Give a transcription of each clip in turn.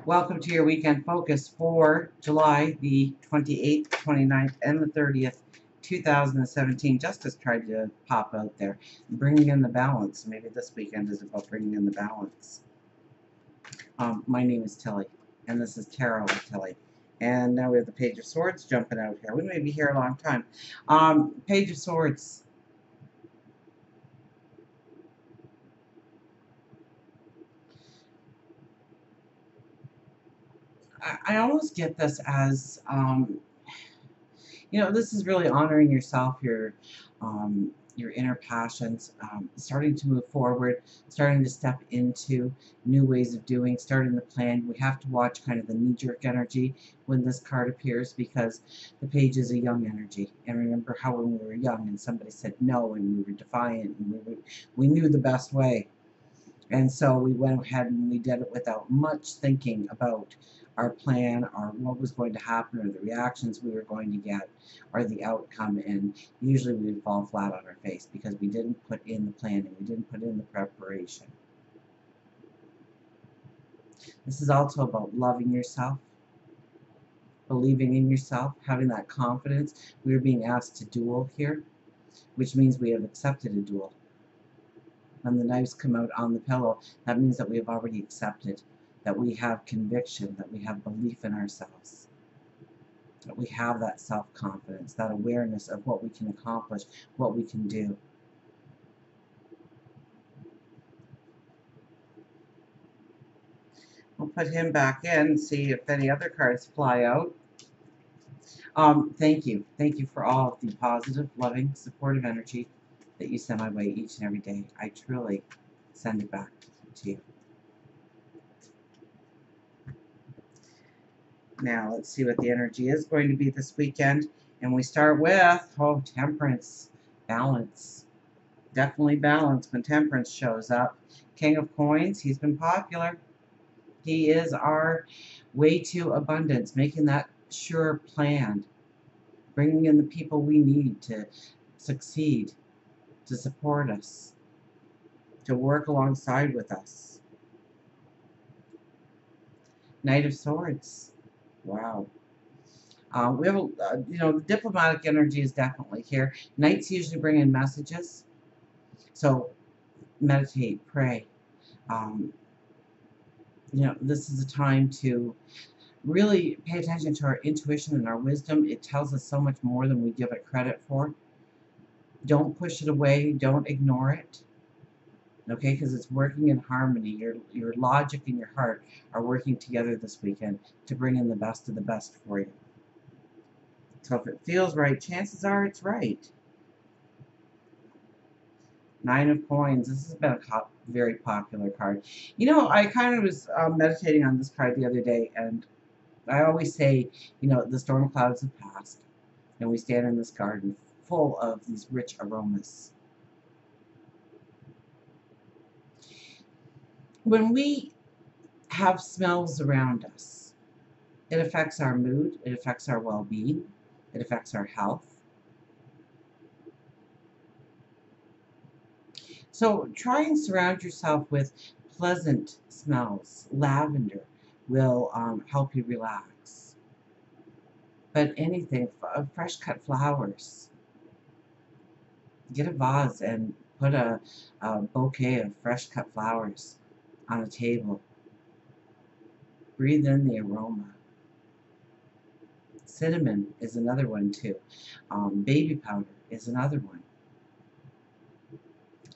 Welcome to your weekend focus for July the 28th, 29th, and the 30th, 2017. Justice tried to pop out there, bringing in the balance. Maybe this weekend is about bringing in the balance. My name is Tilly, and this is Tarot with Tilly. And now we have the Page of Swords jumping out here. We may be here a long time. Page of Swords. I almost get this as, this is really honoring yourself, your inner passions, starting to move forward, starting to step into new ways of doing, starting to plan. We have to watch kind of the knee-jerk energy when this card appears because the page is a young energy. And remember how when we were young and somebody said no and we were defiant and we knew the best way. And so we went ahead and we did it without much thinking about our plan or what was going to happen or the reactions we were going to get or the outcome. And usually we would fall flat on our face because we didn't put in the planning, we didn't put in the preparation. This is also about loving yourself, believing in yourself, having that confidence. We are being asked to duel here, which means we have accepted a duel. When the knives come out on the pillow, that means that we have already accepted, that we have conviction, that we have belief in ourselves, that we have that self-confidence, that awareness of what we can accomplish, what we can do. We'll put him back in and see if any other cards fly out. Thank you. Thank you for all of the positive, loving, supportive energy that you send my way each and every day. I truly send it back to you. Now, let's see what the energy is going to be this weekend. And we start with, Temperance, balance. Definitely balance when Temperance shows up. King of Coins, he's been popular. He is our way to abundance, making that sure plan, bringing in the people we need to succeed, to support us, to work alongside with us. Knight of Swords. Wow. We have, the diplomatic energy is definitely here. Knights usually bring in messages. So meditate, pray. This is a time to really pay attention to our intuition and our wisdom. It tells us so much more than we give it credit for. Don't push it away. Don't ignore it. Okay, because it's working in harmony. Your logic and your heart are working together this weekend to bring in the best of the best for you. So if it feels right, chances are it's right. Nine of Coins. This has been a very popular card. I kind of was meditating on this card the other day, and I always say, the storm clouds have passed, and we stand in this garden full of these rich aromas. When we have smells around us, it affects our mood, it affects our well-being, it affects our health. So try and surround yourself with pleasant smells. Lavender will help you relax. But anything, fresh cut flowers. Get a vase and put a bouquet of fresh cut flowers on a table. Breathe in the aroma. Cinnamon is another one too. Baby powder is another one.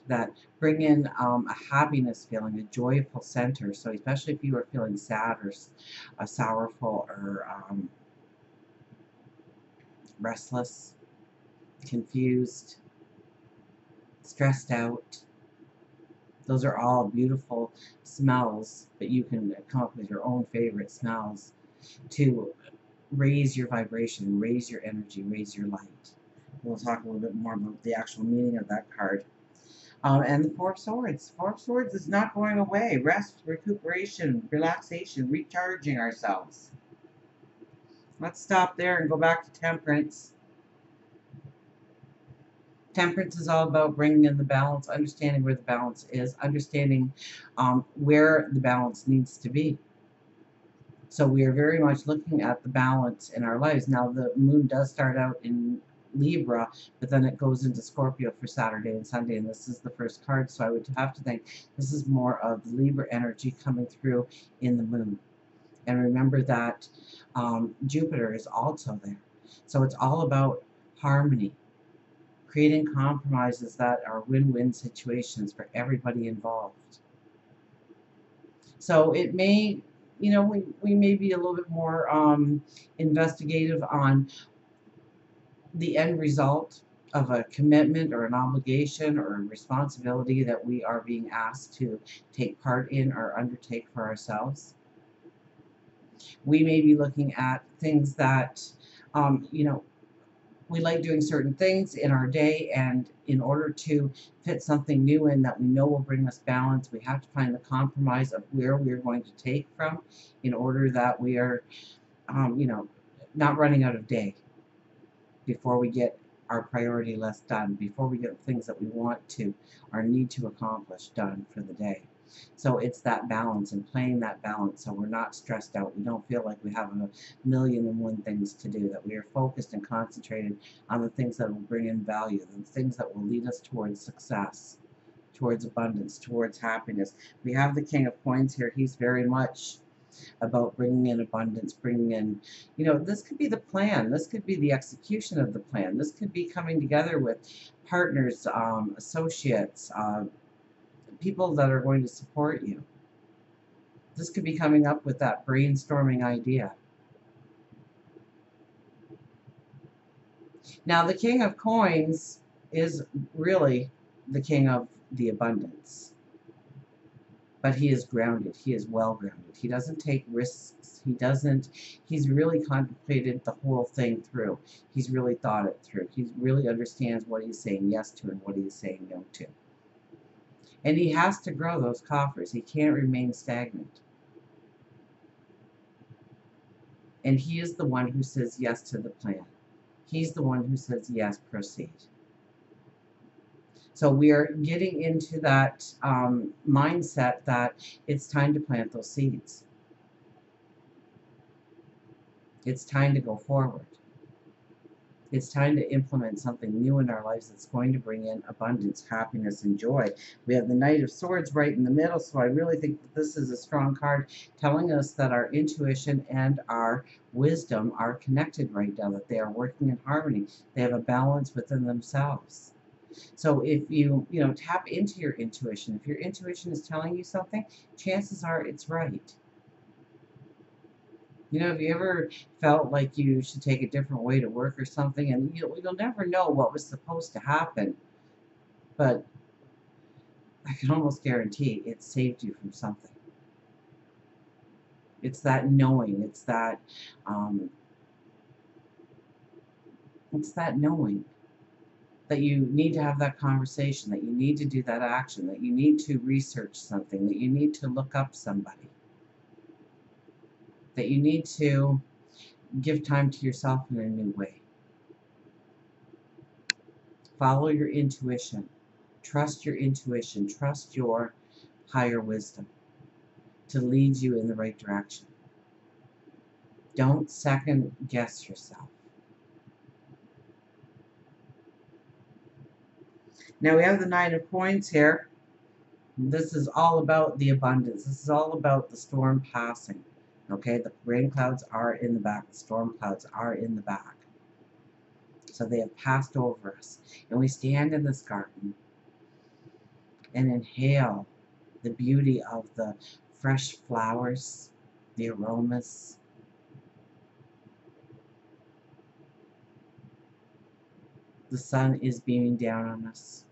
That bring in a happiness feeling, a joyful center. So especially if you are feeling sad or sorrowful or restless, confused, stressed out. Those are all beautiful smells, but you can come up with your own favorite smells to raise your vibration, raise your energy, raise your light. We'll talk a little bit more about the actual meaning of that card. And the Four of Swords. Four of Swords is not going away. Rest, recuperation, relaxation, recharging ourselves. Let's stop there and go back to Temperance. Temperance is all about bringing in the balance, understanding where the balance is, understanding where the balance needs to be. So we are very much looking at the balance in our lives. Now, the moon does start out in Libra, but then it goes into Scorpio for Saturday and Sunday, and this is the first card. So I would have to think this is more of the Libra energy coming through in the moon. And remember that Jupiter is also there. So it's all about harmony, creating compromises that are win-win situations for everybody involved. So it may, we may be a little bit more investigative on the end result of a commitment or an obligation or a responsibility that we are being asked to take part in or undertake for ourselves. We may be looking at things that, um, you know, we like doing certain things in our day, and in order to fit something new in that we know will bring us balance, we have to find the compromise of where we are going to take from in order that we are, not running out of day before we get our priority list done, before we get things that we want to or need to accomplish done for the day. So it's that balance and playing that balance so we're not stressed out. We don't feel like we have a million and one things to do, that we are focused and concentrated on the things that will bring in value, the things that will lead us towards success, towards abundance, towards happiness. We have the King of Coins here. He's very much about bringing in abundance, bringing in, this could be the plan. This could be the execution of the plan. This could be coming together with partners, associates, people that are going to support you. This could be coming up with that brainstorming idea. Now, the King of Coins is really the king of the abundance. But he is grounded. He is well grounded. He doesn't take risks. He's really contemplated the whole thing through. He's really thought it through. He really understands what he's saying yes to and what he's saying no to. And he has to grow those coffers. He can't remain stagnant. And he is the one who says yes to the plan. He's the one who says yes, proceed. So we are getting into that mindset that it's time to plant those seeds. It's time to go forward. It's time to implement something new in our lives that's going to bring in abundance, happiness, and joy. We have the Knight of Swords right in the middle, so I really think that this is a strong card telling us that our intuition and our wisdom are connected right now, that they are working in harmony. They have a balance within themselves. So if you tap into your intuition, if your intuition is telling you something, chances are it's right. Have you ever felt like you should take a different way to work or something, and you'll never know what was supposed to happen, but I can almost guarantee it saved you from something. It's that knowing. It's that knowing that you need to have that conversation, that you need to do that action, that you need to research something, that you need to look up somebody, that you need to give time to yourself in a new way. Follow your intuition. Trust your intuition. Trust your higher wisdom to lead you in the right direction. Don't second guess yourself. Now we have the Nine of Coins here. This is all about the abundance. This is all about the storm passing. Okay, the rain clouds are in the back. The storm clouds are in the back. So they have passed over us. And we stand in this garden and inhale the beauty of the fresh flowers, the aromas. The sun is beaming down on us.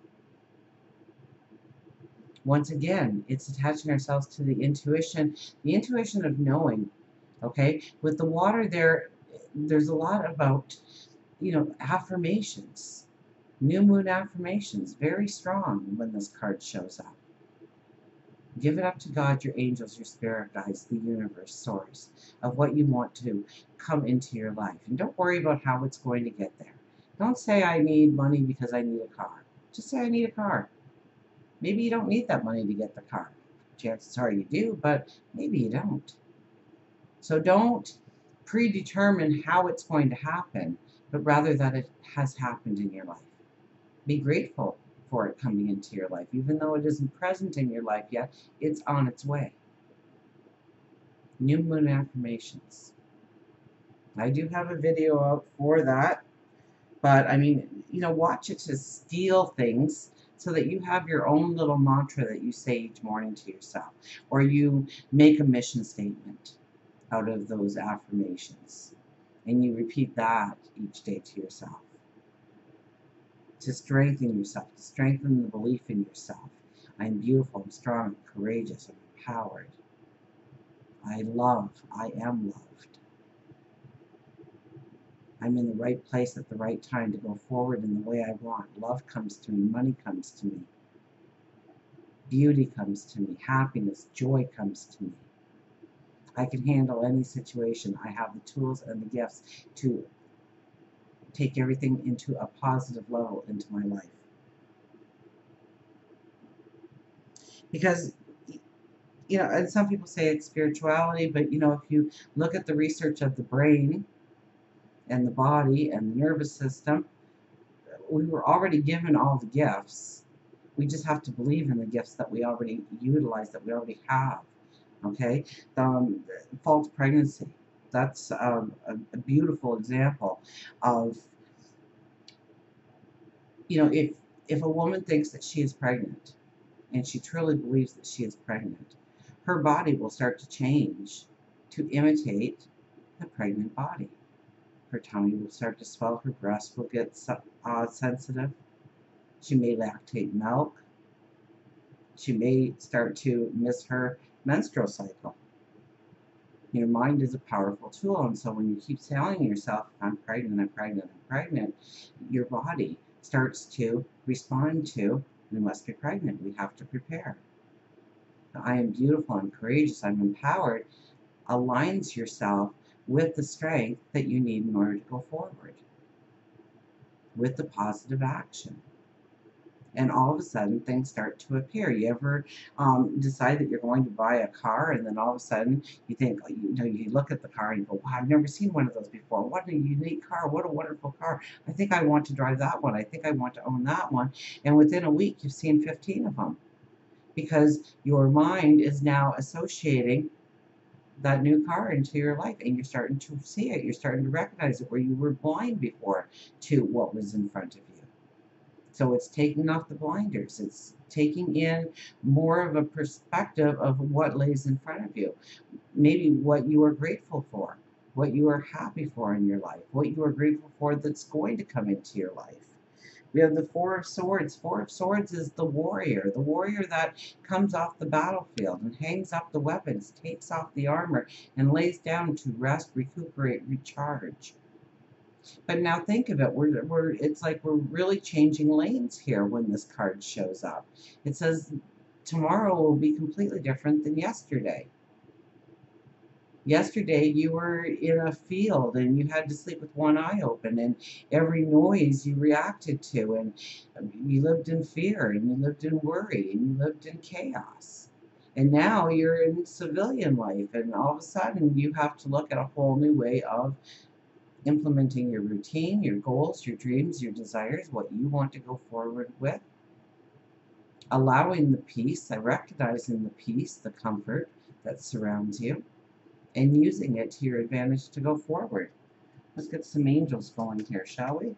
Once again, it's attaching ourselves to the intuition of knowing, okay? With the water there's a lot about, affirmations. New moon affirmations, very strong when this card shows up. Give it up to God, your angels, your spirit guides, the universe, source, of what you want to come into your life. And don't worry about how it's going to get there. Don't say, I need money because I need a car. Just say, I need a car. Maybe you don't need that money to get the car. Chances are you do, but maybe you don't. So don't predetermine how it's going to happen, but rather that it has happened in your life. Be grateful for it coming into your life. Even though it isn't present in your life yet, it's on its way. New Moon Affirmations. I do have a video out for that, but I mean, watch it to steal things so that you have your own little mantra that you say each morning to yourself, or you make a mission statement out of those affirmations, and you repeat that each day to yourself to strengthen yourself, to strengthen the belief in yourself. I'm beautiful, I'm strong, I'm courageous, I'm empowered. I am loved. I'm in the right place at the right time to go forward in the way I want. Love comes to me, money comes to me, beauty comes to me, happiness, joy comes to me. I can handle any situation. I have the tools and the gifts to take everything into a positive level into my life. Because, and some people say it's spirituality, but if you look at the research of the brain and the body and the nervous system, we were already given all the gifts. We just have to believe in the gifts that we already utilize, that we already have. Okay? False pregnancy. That's a beautiful example of, if a woman thinks that she is pregnant and she truly believes that she is pregnant, her body will start to change to imitate the pregnant body. Her tummy will start to swell, her breast will get sensitive. She may lactate milk. She may start to miss her menstrual cycle. Your mind is a powerful tool, and so when you keep telling yourself, I'm pregnant, I'm pregnant, I'm pregnant, your body starts to respond to, we must be pregnant, we have to prepare. I am beautiful, I'm courageous, I'm empowered, aligns yourself with the strength that you need in order to go forward, with the positive action. And all of a sudden, things start to appear. You ever decide that you're going to buy a car, and then all of a sudden you think, you look at the car and you go, wow, I've never seen one of those before. What a unique car. What a wonderful car. I think I want to drive that one. I think I want to own that one. And within a week, you've seen 15 of them, because your mind is now associating that new car into your life, and you're starting to see it. You're starting to recognize it where you were blind before to what was in front of you. So it's taking off the blinders. It's taking in more of a perspective of what lays in front of you. Maybe what you are grateful for, what you are happy for in your life, what you are grateful for that's going to come into your life. We have the Four of Swords. Four of Swords is the warrior that comes off the battlefield and hangs up the weapons, takes off the armor, and lays down to rest, recuperate, recharge. But now think of it, it's like we're really changing lanes here when this card shows up. It says tomorrow will be completely different than yesterday. Yesterday you were in a field and you had to sleep with one eye open, and every noise you reacted to, and you lived in fear, and you lived in worry, and you lived in chaos. And now you're in civilian life, and all of a sudden you have to look at a whole new way of implementing your routine, your goals, your dreams, your desires, what you want to go forward with. Allowing the peace, recognizing the peace, the comfort that surrounds you, and using it to your advantage to go forward. Let's get some angels going here, shall we?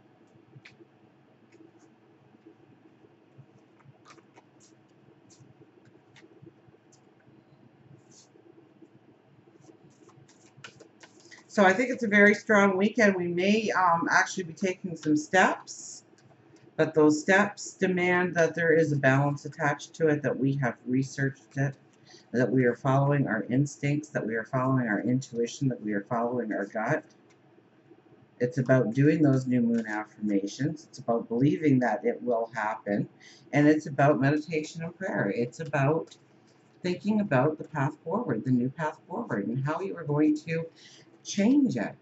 So I think it's a very strong weekend. We may actually be taking some steps, but those steps demand that there is a balance attached to it, that we have researched it, that we are following our instincts, that we are following our intuition, that we are following our gut. It's about doing those new moon affirmations. It's about believing that it will happen. And it's about meditation and prayer. It's about thinking about the path forward, the new path forward, and how you are going to change it.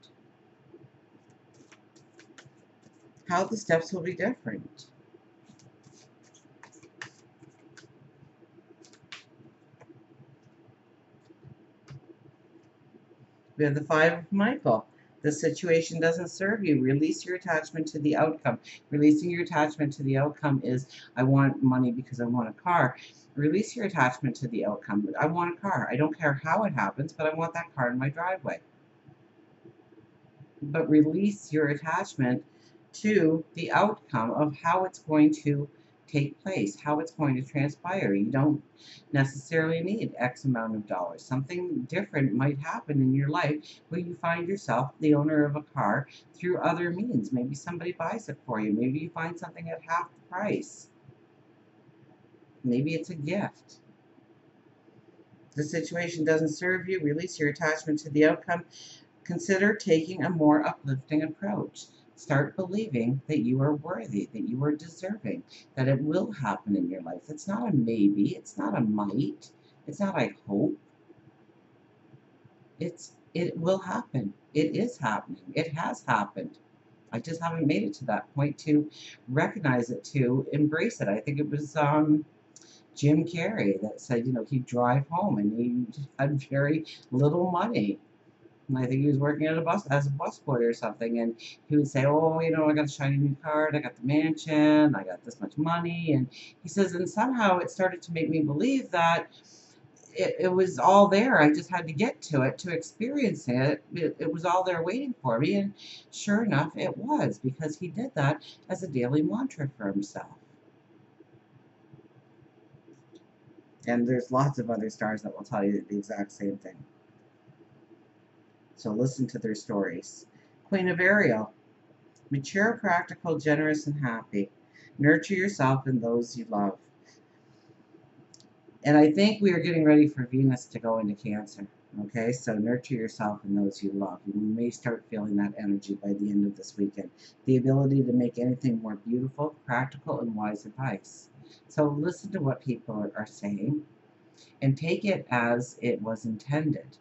How the steps will be different. We have the Five of Michael. The situation doesn't serve you. Release your attachment to the outcome. Releasing your attachment to the outcome is, I want money because I want a car. Release your attachment to the outcome. I want a car. I don't care how it happens, but I want that car in my driveway. But release your attachment to the outcome of how it's going to take place, how it's going to transpire. You don't necessarily need X amount of dollars. Something different might happen in your life where you find yourself the owner of a car through other means. Maybe somebody buys it for you. Maybe you find something at half the price. Maybe it's a gift. The situation doesn't serve you. Release your attachment to the outcome. Consider taking a more uplifting approach. Start believing that you are worthy, that you are deserving, that it will happen in your life. It's not a maybe, it's not a might, it's not I hope. It will happen. It is happening. It has happened. I just haven't made it to that point to recognize it, to embrace it. I think it was Jim Carrey that said, he'd drive home and he had very little money. And I think he was working at a bus as a busboy or something, and he would say, "Oh, I got a shiny new car, I got the mansion, I got this much money," and he says, and somehow it started to make me believe that it was all there. I just had to get to it to experience it. It was all there waiting for me, and sure enough, it was, because he did that as a daily mantra for himself. And there's lots of other stars that will tell you the exact same thing. So listen to their stories. Queen of Ariel. Mature, practical, generous, and happy. Nurture yourself and those you love. And I think we are getting ready for Venus to go into Cancer. Okay, so nurture yourself and those you love. You may start feeling that energy by the end of this weekend. The ability to make anything more beautiful, practical, and wise advice. So listen to what people are saying and take it as it was intended.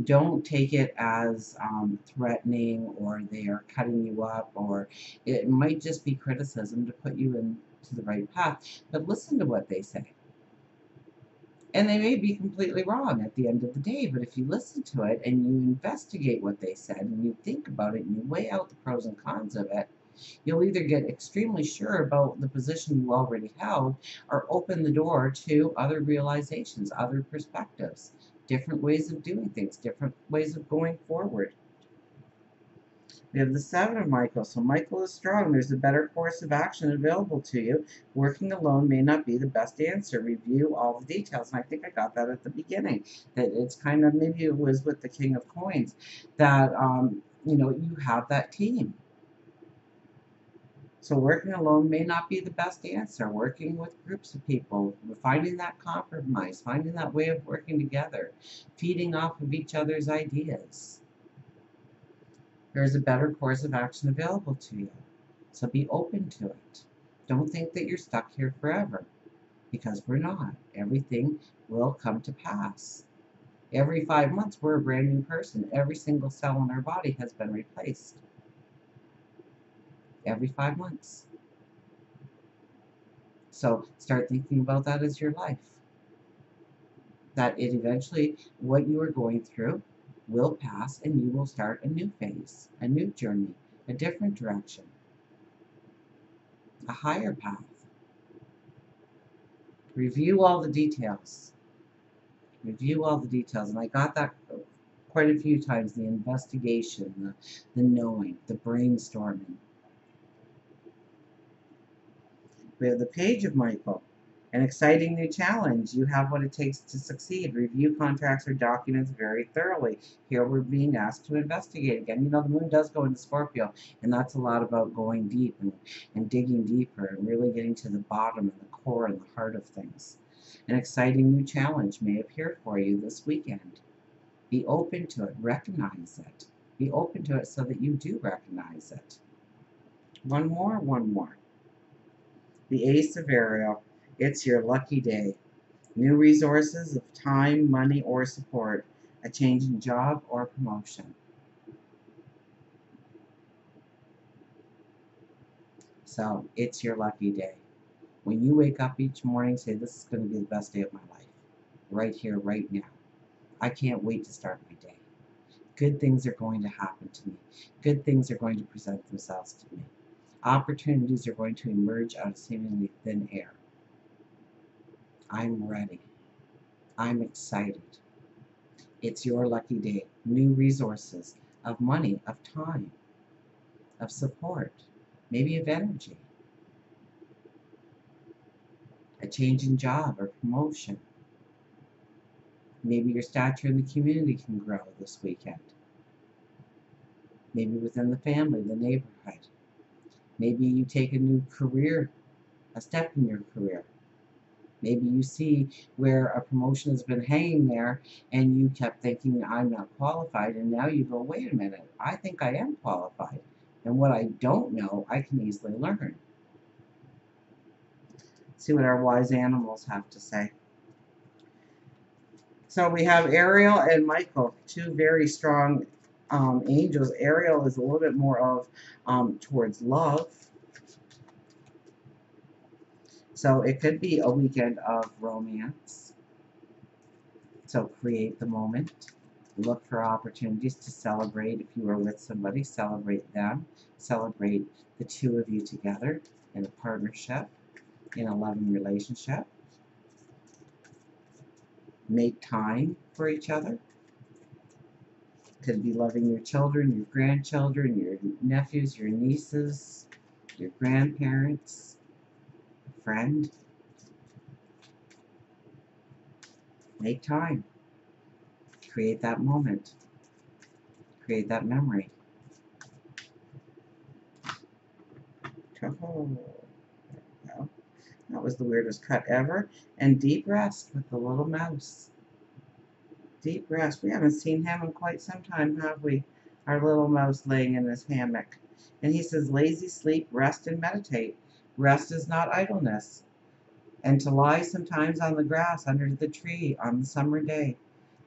Don't take it as threatening, or they are cutting you up, or it might just be criticism to put you into the right path. But listen to what they say. And they may be completely wrong at the end of the day, but if you listen to it and you investigate what they said and you think about it and you weigh out the pros and cons of it, you'll either get extremely sure about the position you already held or open the door to other realizations, other perspectives, different ways of doing things, different ways of going forward. We have the Seven of Michael. So Michael is strong. There's a better course of action available to you. Working alone may not be the best answer. Review all the details. And I think I got that at the beginning. That it's kind of, maybe it was with the King of Coins, that, you have that team. So working alone may not be the best answer. Working with groups of people, finding that compromise, finding that way of working together, feeding off of each other's ideas. There's a better course of action available to you. So be open to it. Don't think that you're stuck here forever, because we're not. Everything will come to pass. Every 5 months, we're a brand new person. Every single cell in our body has been replaced. Every 5 months. So start thinking about that as your life. That it eventually, what you are going through will pass and you will start a new phase, a new journey, a different direction, a higher path. Review all the details. Review all the details. And I got that quite a few times, the investigation, the knowing, the brainstorming. We have the Page of Michael. An exciting new challenge. You have what it takes to succeed. Review contracts or documents very thoroughly. Here we're being asked to investigate again. The moon does go into Scorpio, and that's a lot about going deep and digging deeper and really getting to the bottom and the core and the heart of things. An exciting new challenge may appear for you this weekend. Be open to it. Recognize it. Be open to it so that you do recognize it. One more. The Ace of Ariel. It's your lucky day. New resources of time, money, or support. A change in job or promotion. So, it's your lucky day. When you wake up each morning, say, this is going to be the best day of my life. Right here, right now. I can't wait to start my day. Good things are going to happen to me. Good things are going to present themselves to me. Opportunities are going to emerge out of seemingly thin air. I'm ready. I'm excited. It's your lucky day. New resources of money, of time, of support, maybe of energy. A change in job or promotion. Maybe your stature in the community can grow this weekend. Maybe within the family, the neighborhood. Maybe you take a new career, a step in your career. Maybe you see where a promotion has been hanging there and you kept thinking, I'm not qualified, and now you go, wait a minute, I think I am qualified. And what I don't know, I can easily learn. See what our wise animals have to say. So we have Ariel and Michael, two very strong angels. Ariel is a little bit more of towards love. So it could be a weekend of romance. So create the moment. Look for opportunities to celebrate. If you are with somebody, celebrate them. Celebrate the two of you together in a partnership, in a loving relationship. Make time for each other. Could be loving your children, your grandchildren, your nephews, your nieces, your grandparents, a friend. Make time. Create that moment. Create that memory. Oh, there we go. That was the weirdest cut ever. And deep rest with the little mouse. Deep rest. We haven't seen him in quite some time, have we? Our little mouse laying in his hammock. And he says, lazy sleep, rest, and meditate. Rest is not idleness. And to lie sometimes on the grass under the tree on the summer day,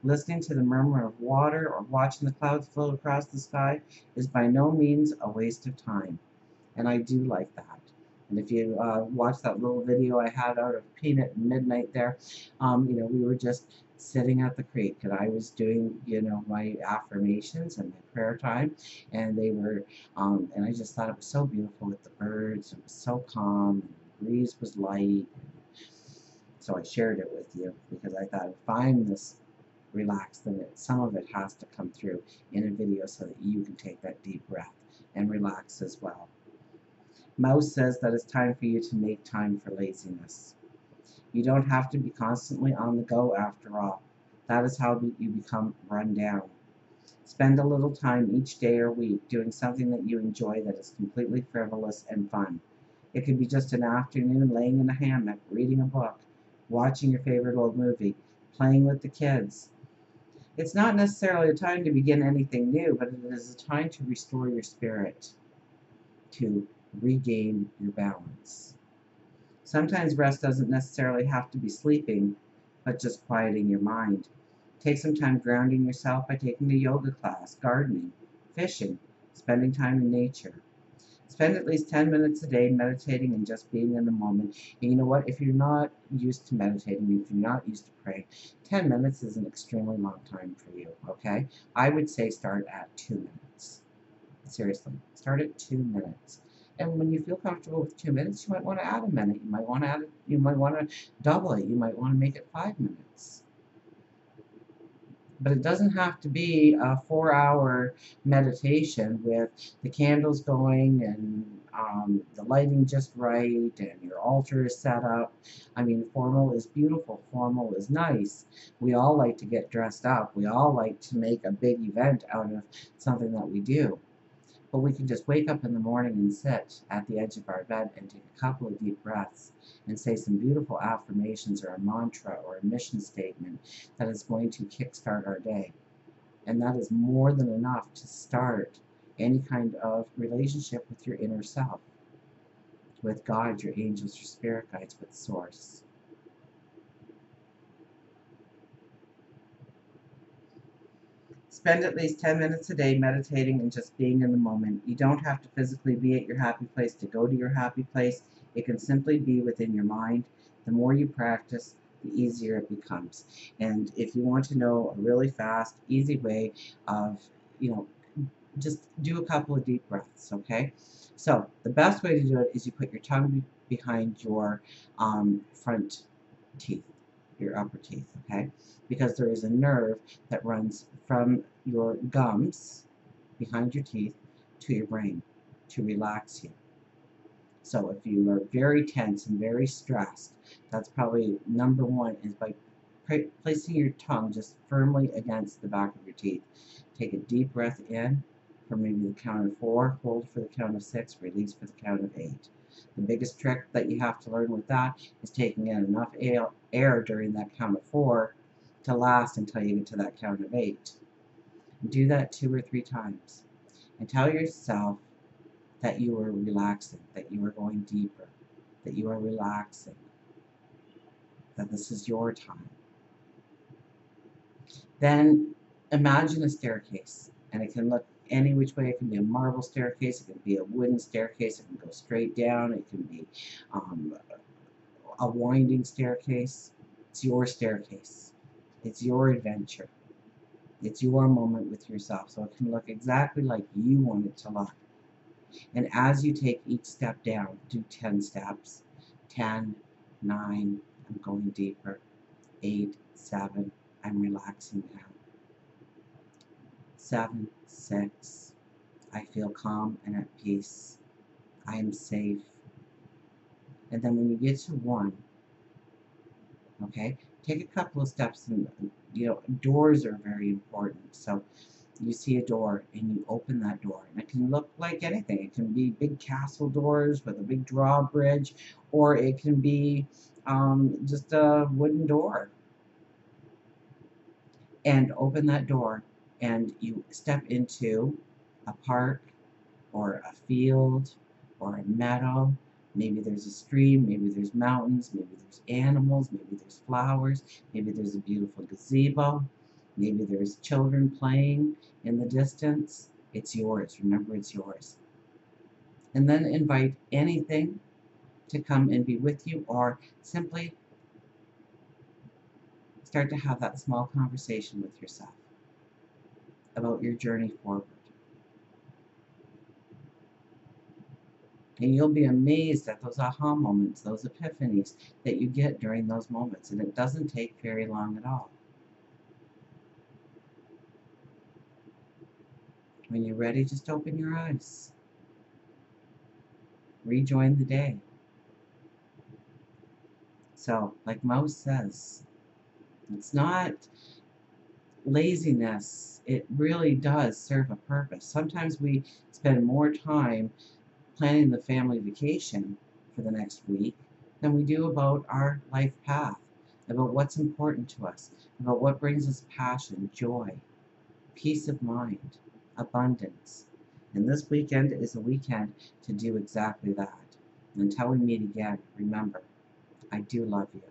listening to the murmur of water or watching the clouds float across the sky is by no means a waste of time. And I do like that. And if you watch that little video I had out of Peanut and Midnight there, we were just sitting at the creek and I was doing, my affirmations and my prayer time, and they were, and I just thought it was so beautiful with the birds. It was so calm, and the breeze was light. So I shared it with you because I thought if I'm this relaxed, then some of it has to come through in a video so that you can take that deep breath and relax as well. Mouse says that it's time for you to make time for laziness. You don't have to be constantly on the go after all. That is how you become run down. Spend a little time each day or week doing something that you enjoy that is completely frivolous and fun. It could be just an afternoon laying in a hammock, reading a book, watching your favorite old movie, playing with the kids. It's not necessarily a time to begin anything new, but it is a time to restore your spirit, to regain your balance. Sometimes rest doesn't necessarily have to be sleeping, but just quieting your mind. Take some time grounding yourself by taking a yoga class, gardening, fishing, spending time in nature. Spend at least 10 minutes a day meditating and just being in the moment. And you know what? If you're not used to meditating, if you're not used to praying, 10 minutes is an extremely long time for you, okay? I would say start at 2 minutes. Seriously, start at 2 minutes. And when you feel comfortable with 2 minutes, you might want to add a minute. You might want to double it. You might want to make it 5 minutes. But it doesn't have to be a 4-hour meditation with the candles going and the lighting just right and your altar is set up. I mean, formal is beautiful. Formal is nice. We all like to get dressed up. We all like to make a big event out of something that we do. But we can just wake up in the morning and sit at the edge of our bed and take a couple of deep breaths and say some beautiful affirmations or a mantra or a mission statement that is going to kickstart our day. And that is more than enough to start any kind of relationship with your inner self, with God, your angels, your spirit guides, with Source. Spend at least 10 minutes a day meditating and just being in the moment. You don't have to physically be at your happy place to go to your happy place. It can simply be within your mind. The more you practice, the easier it becomes. And if you want to know a really fast, easy way of you know, just do a couple of deep breaths, okay? So the best way to do it is you put your tongue behind your front teeth, your upper teeth, okay? Because there is a nerve that runs from your gums behind your teeth to your brain to relax you. So if you are very tense and very stressed, that's probably number one, is by placing your tongue just firmly against the back of your teeth. Take a deep breath in for maybe the count of 4, hold for the count of 6, release for the count of 8. The biggest trick that you have to learn with that is taking in enough air during that count of 4 to last until you get to that count of 8. Do that 2 or 3 times and tell yourself that you are relaxing, that you are going deeper, that you are relaxing, that this is your time. Then imagine a staircase, and it can look any which way. It can be a marble staircase, it can be a wooden staircase, it can go straight down, it can be a winding staircase. It's your staircase. It's your adventure. It's your moment with yourself, so it can look exactly like you want it to look. And as you take each step down, do 10 steps. 10, 9, I'm going deeper. 8, 7, I'm relaxing now. 7, 6, I feel calm and at peace. I am safe. And then when you get to 1, okay, take a couple of steps, and doors are very important. So you see a door and you open that door, and it can look like anything. It can be big castle doors with a big drawbridge, or it can be just a wooden door. And open that door and you step into a park or a field or a meadow. Maybe there's a stream, maybe there's mountains, maybe there's animals, maybe there's flowers, maybe there's a beautiful gazebo, maybe there's children playing in the distance. It's yours. Remember, it's yours. And then invite anything to come and be with you, or simply start to have that small conversation with yourself about your journey forward. And you'll be amazed at those aha moments, those epiphanies that you get during those moments. And it doesn't take very long at all. When you're ready, just open your eyes. Rejoin the day. So, like Mouse says, it's not laziness. It really does serve a purpose. Sometimes we spend more time planning the family vacation for the next week than we do about our life path, about what's important to us, about what brings us passion, joy, peace of mind, abundance. And this weekend is a weekend to do exactly that. And until we meet again, remember, I do love you.